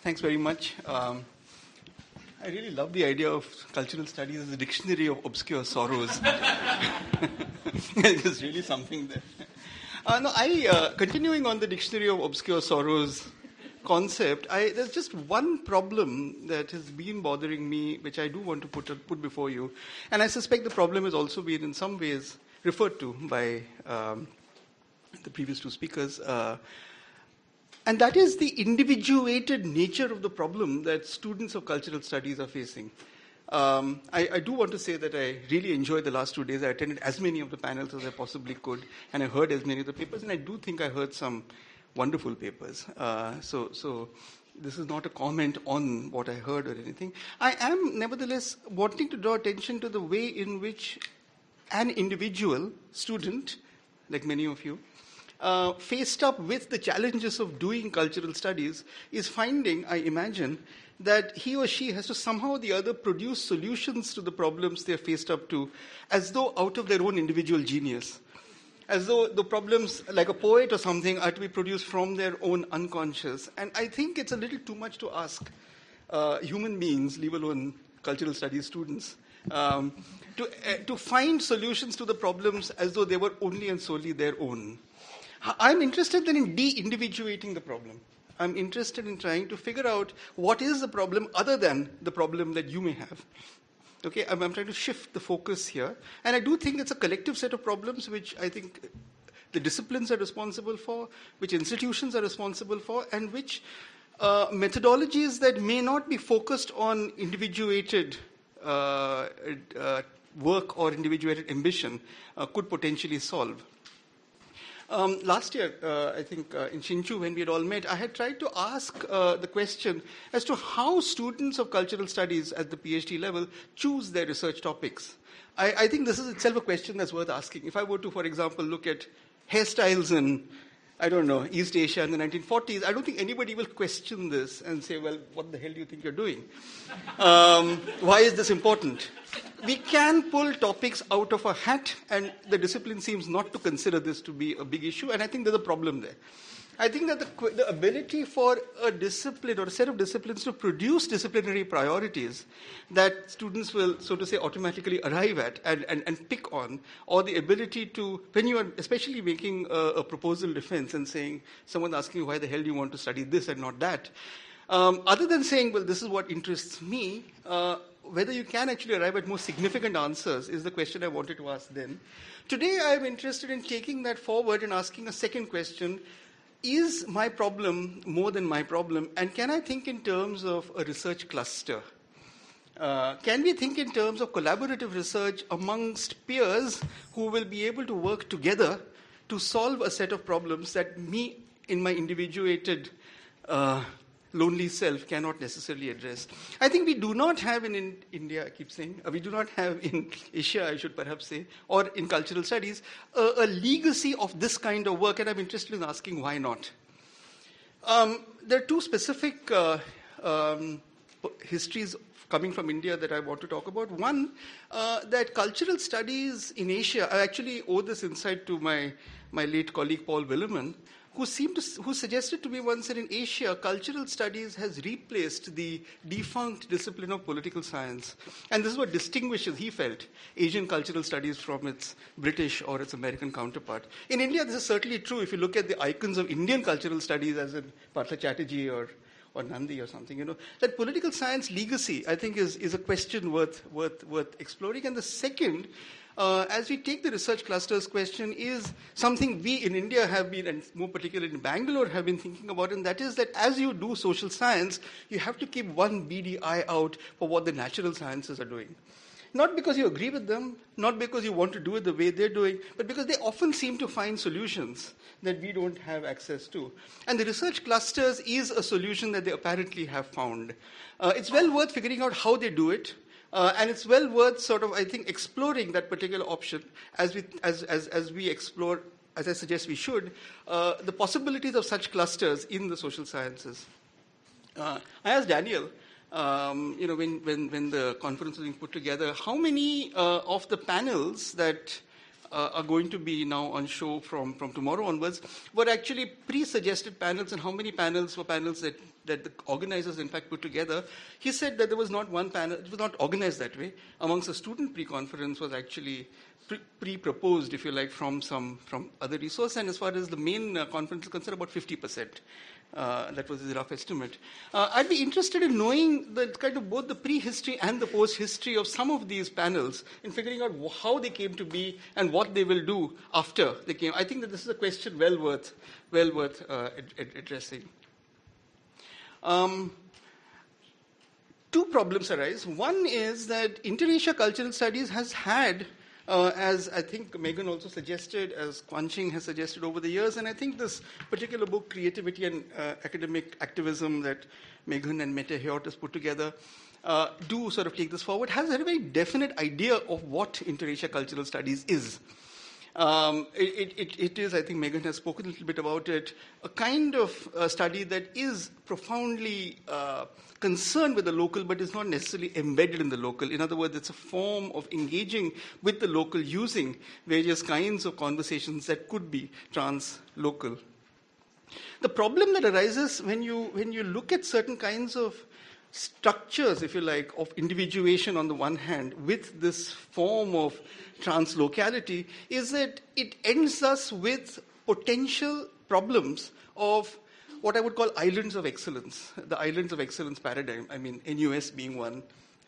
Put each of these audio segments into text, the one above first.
Thanks very much. I really love the idea of cultural studies as a dictionary of obscure sorrows. There's really something there. Continuing on the dictionary of obscure sorrows concept, there's just one problem that has been bothering me, which I do want to put before you. And I suspect the problem has also been in some ways referred to by the previous two speakers. And that is the individuated nature of the problem that students of cultural studies are facing. I do want to say that I really enjoyed the last 2 days. I attended as many of the panels as I possibly could, and I heard as many of the papers, and I do think I heard some wonderful papers. So this is not a comment on what I heard or anything. I am, nevertheless, wanting to draw attention to the way in which an individual student, like many of you, faced up with the challenges of doing cultural studies, is finding, I imagine, that he or she has to somehow or the other produce solutions to the problems they're faced up to, as though out of their own individual genius. As though the problems, like a poet or something, are to be produced from their own unconscious. And I think it's a little too much to ask human beings, leave alone cultural studies students, to find solutions to the problems as though they were only and solely their own. I'm interested then in de-individuating the problem. I'm interested in trying to figure out what is the problem other than the problem that you may have. Okay, I'm trying to shift the focus here. And I do think it's a collective set of problems which I think the disciplines are responsible for, which institutions are responsible for, and which methodologies that may not be focused on individuated work or individuated ambition could potentially solve. Last year, I think in Shinchu, when we had all met, I had tried to ask the question as to how students of cultural studies at the PhD level choose their research topics. I think this is itself a question that's worth asking. If I were to, for example, look at hairstyles in, I don't know, East Asia in the 1940s, I don't think anybody will question this and say, well, what the hell do you think you're doing? Why is this important? We can pull topics out of a hat, and the discipline seems not to consider this to be a big issue, and I think there's a problem there. I think that the ability for a discipline or a set of disciplines to produce disciplinary priorities that students will, so to say, automatically arrive at and pick on, or the ability to, when you are especially making a proposal defense and saying, someone asking you, why the hell do you want to study this and not that? Other than saying, well, this is what interests me, whether you can actually arrive at more significant answers is the question I wanted to ask then. Today, I'm interested in taking that forward and asking a second question. Is my problem more than my problem? And can I think in terms of a research cluster? Can we think in terms of collaborative research amongst peers who will be able to work together to solve a set of problems that me, in my individuated lonely self, cannot necessarily address? I think we do not have in India, I keep saying, we do not have in Asia, I should perhaps say, or in cultural studies, a legacy of this kind of work, and I'm interested in asking why not. There are two specific histories coming from India that I want to talk about. One, that cultural studies in Asia, I actually owe this insight to my late colleague Paul Williman, who suggested to me once that in Asia, cultural studies has replaced the defunct discipline of political science. And this is what distinguishes, he felt, Asian cultural studies from its British or its American counterpart. In India, this is certainly true if you look at the icons of Indian cultural studies, as in Partha Chatterjee or Nandi or something, that political science legacy, I think, is a question worth exploring. And the second, as we take the research clusters question, is something we in India have been, and more particularly in Bangalore, have been thinking about, and that is that as you do social science, you have to keep one beady eye out for what the natural sciences are doing. Not because you agree with them, not because you want to do it the way they're doing, but because they often seem to find solutions that we don't have access to. And the research clusters is a solution that they apparently have found. It's well worth figuring out how they do it. And it's well worth sort of, I think, exploring that particular option as we explore, as I suggest we should, the possibilities of such clusters in the social sciences. I asked Daniel, when the conference was being put together, how many of the panels that are going to be now on show from tomorrow onwards were actually pre-suggested panels, and how many panels were panels that that the organizers in fact put together, he said that there was not one panel, it was not organized that way. Amongst the student pre-conference was actually pre-proposed, if you like, from other resource, and as far as the main conference is concerned, about 50%. That was his rough estimate. I'd be interested in knowing the kind of both the prehistory and the post-history of some of these panels in figuring out how they came to be and what they will do after they came. I think that this is a question well worth addressing. Two problems arise. One is that Inter-Asia Cultural Studies has had, as I think Megan also suggested, as Quan Ching has suggested over the years, and I think this particular book, Creativity and Academic Activism, that Megan and Mette Hjort has put together, do sort of take this forward, has a very definite idea of what Inter-Asia Cultural Studies is. It is, I think Megan has spoken a little bit about it, a kind of study that is profoundly concerned with the local but is not necessarily embedded in the local. In other words, it's a form of engaging with the local using various kinds of conversations that could be trans-local. The problem that arises when you look at certain kinds of structures, if you like, of individuation on the one hand with this form of translocality is that it ends us with potential problems of what I would call islands of excellence, the islands of excellence paradigm. I mean, NUS being one.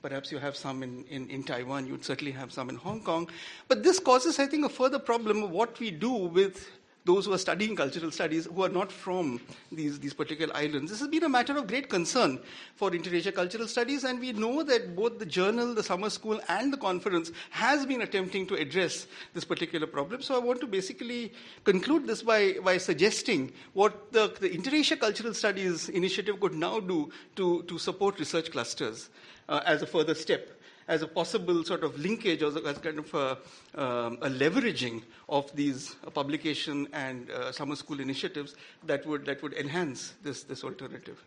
Perhaps you have some in Taiwan. You would certainly have some in Hong Kong. But this causes, I think, a further problem of what we do with those who are studying cultural studies who are not from these particular islands. This has been a matter of great concern for Inter-Asia Cultural Studies, and we know that both the journal, the summer school, and the conference has been attempting to address this particular problem. So I want to basically conclude this by suggesting what the Inter-Asia Cultural Studies initiative could now do to support research clusters as a further step, as a possible sort of linkage, or as kind of a leveraging of these publication and summer school initiatives that would enhance this alternative.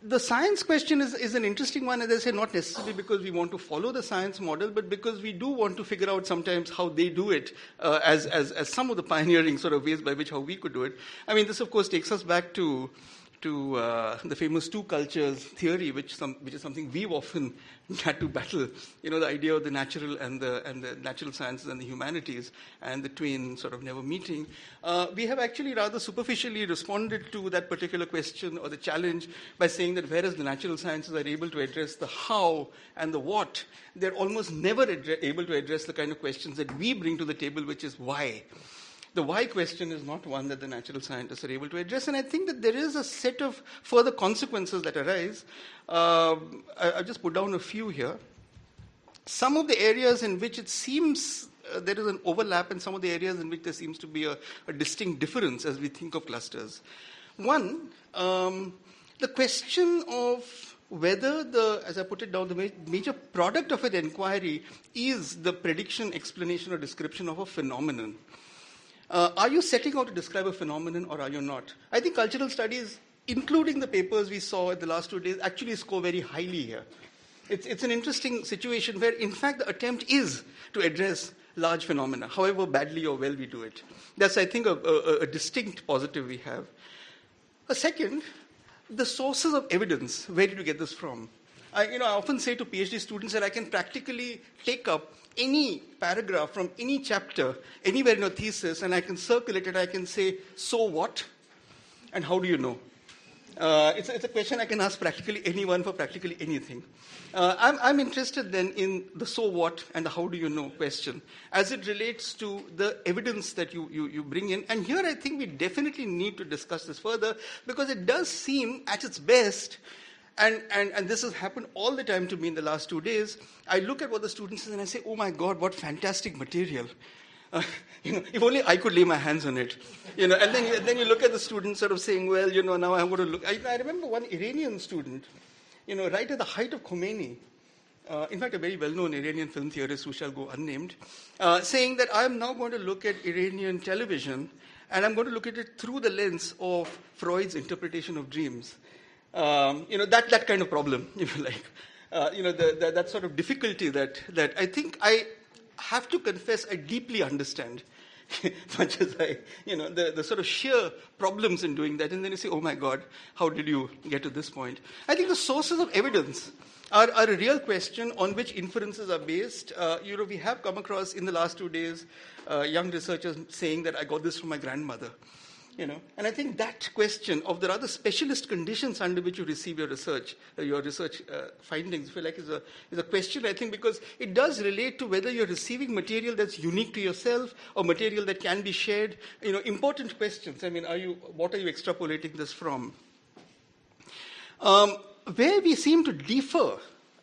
The science question is an interesting one, as I say, not necessarily because we want to follow the science model, but because we do want to figure out sometimes how they do it, as some of the pioneering sort of ways by which how we could do it. I mean, this of course takes us back to the famous two cultures theory, which is something we've often had to battle. You know, the idea of the natural and the natural sciences and the humanities, and the twain sort of never meeting. We have actually rather superficially responded to that particular question or the challenge by saying that whereas the natural sciences are able to address the how and the what, they're almost never able to address the kind of questions that we bring to the table, which is why. The why question is not one that the natural scientists are able to address, and I think that there is a set of further consequences that arise. I'll just put down a few here. Some of the areas in which it seems there is an overlap, and some of the areas in which there seems to be a distinct difference as we think of clusters. One, the question of whether as I put it down, the major product of an inquiry is the prediction, explanation, or description of a phenomenon. Are you setting out to describe a phenomenon or are you not? I think cultural studies, including the papers we saw in the last 2 days, actually score very highly here. It's an interesting situation where, in fact, the attempt is to address large phenomena, however badly or well we do it. That's, I think, a distinct positive we have. A second, the sources of evidence. Where did you get this from? I often say to PhD students that I can practically take up any paragraph from any chapter, anywhere in your thesis, and I can circulate it. I can say, so what? And how do you know? It's a question I can ask practically anyone for practically anything. I'm interested then in the so what and the how do you know question as it relates to the evidence that you bring in. And here I think we definitely need to discuss this further, because it does seem at its best, and this has happened all the time to me in the last 2 days. I look at what the students say and I say, oh my God, what fantastic material. If only I could lay my hands on it. And then you look at the students sort of saying, well, now I'm going to look. I remember one Iranian student, right at the height of Khomeini, in fact, a very well-known Iranian film theorist who shall go unnamed, saying that I'm now going to look at Iranian television and I'm going to look at it through the lens of Freud's interpretation of dreams. That kind of problem, if you like. That sort of difficulty that I think I have to confess I deeply understand. much as the sort of sheer problems in doing that. And then you say, oh my God, how did you get to this point? I think the sources of evidence are a real question on which inferences are based. We have come across in the last 2 days young researchers saying that I got this from my grandmother. And I think that question of the rather specialist conditions under which you receive your research findings, I feel like is a question, I think, because it does relate to whether you're receiving material that's unique to yourself or material that can be shared. Important questions. I mean, what are you extrapolating this from? Where we seem to differ,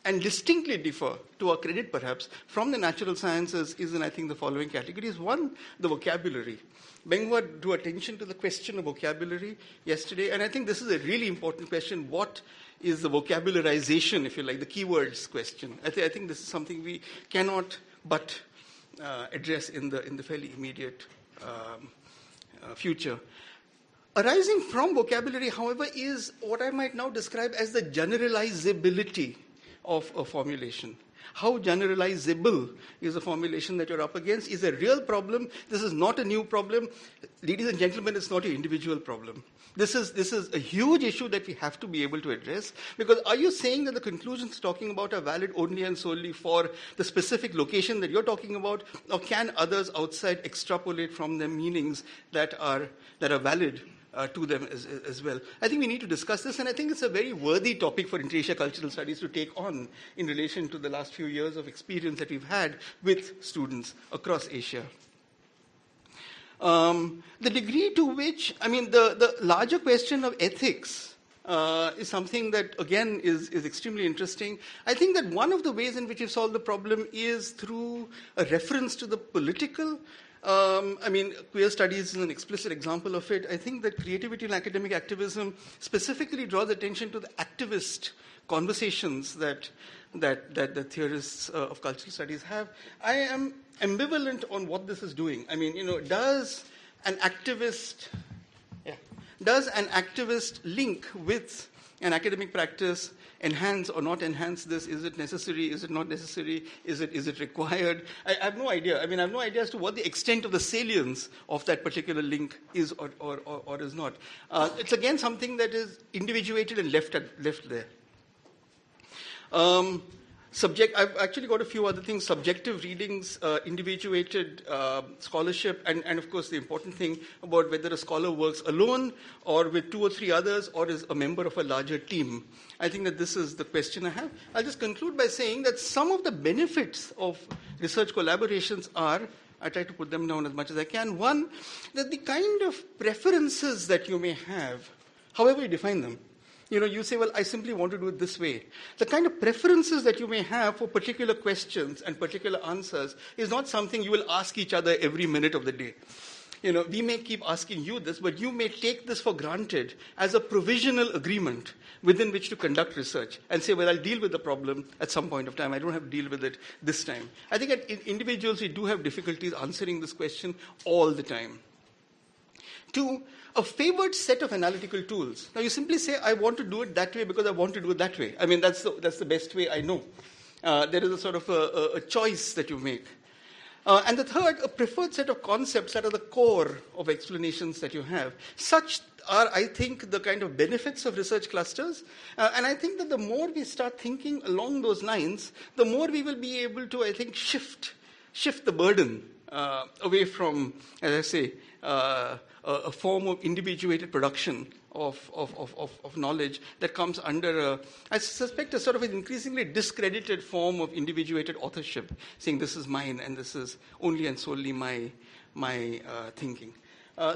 and distinctly differ, to our credit perhaps, from the natural sciences is in, I think, the following categories. One, the vocabulary. Benghua drew attention to the question of vocabulary yesterday, and I think this is a really important question. What is the vocabularization, if you like, the keywords question? I think this is something we cannot but address in the fairly immediate future. Arising from vocabulary, however, is what I might now describe as the generalizability of a formulation. How generalizable is a formulation that you're up against is a real problem. This is not a new problem. Ladies and gentlemen, it's not an individual problem. This is a huge issue that we have to be able to address, because are you saying that the conclusions talking about are valid only and solely for the specific location that you're talking about, or can others outside extrapolate from them meanings that are valid to them as well? I think we need to discuss this, and I think it's a very worthy topic for Inter-Asia Cultural Studies to take on in relation to the last few years of experience that we've had with students across Asia. The degree to which, the larger question of ethics is something that, again, is extremely interesting. I think that one of the ways in which you solve the problem is through a reference to the political. Queer studies is an explicit example of it. I think that creativity and academic activism specifically draws attention to the activist conversations that the theorists of cultural studies have. I am ambivalent on what this is doing. Does an activist link with an academic practice enhance or not enhance this? Is it necessary? Is it not necessary? Is it required? I have no idea. I have no idea as to what the extent of the salience of that particular link is or is not. It's again something that is individuated and left there. I've actually got a few other things: subjective readings, individuated scholarship, and of course the important thing about whether a scholar works alone or with 2 or 3 others or is a member of a larger team. I think that this is the question I have. I'll just conclude by saying that some of the benefits of research collaborations are, I try to put them down as much as I can. One, that the kind of preferences that you may have, however you define them, you say, well, I simply want to do it this way. The kind of preferences that you may have for particular questions and particular answers is not something you will ask each other every minute of the day. We may keep asking you this, but you may take this for granted as a provisional agreement within which to conduct research and say, well, I'll deal with the problem at some point of time. I don't have to deal with it this time. I think as individuals, we do have difficulties answering this question all the time. 2, a favored set of analytical tools. Now, you simply say, I want to do it that way because I want to do it that way. That's the best way I know. There is a sort of a choice that you make. And the third, a preferred set of concepts that are the core of explanations that you have. Such are, I think, the kind of benefits of research clusters. And I think that the more we start thinking along those lines, the more we will be able to, I think, shift the burden away from, as I say, a form of individuated production of knowledge that comes under, I suspect, a sort of an increasingly discredited form of individuated authorship, saying this is mine and this is only and solely my thinking.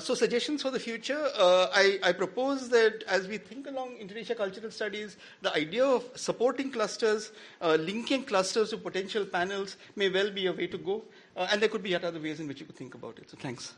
So suggestions for the future, I propose that as we think along Inter-Asia Cultural Studies, the idea of supporting clusters, linking clusters to potential panels may well be a way to go, and there could be yet other ways in which you could think about it. So thanks.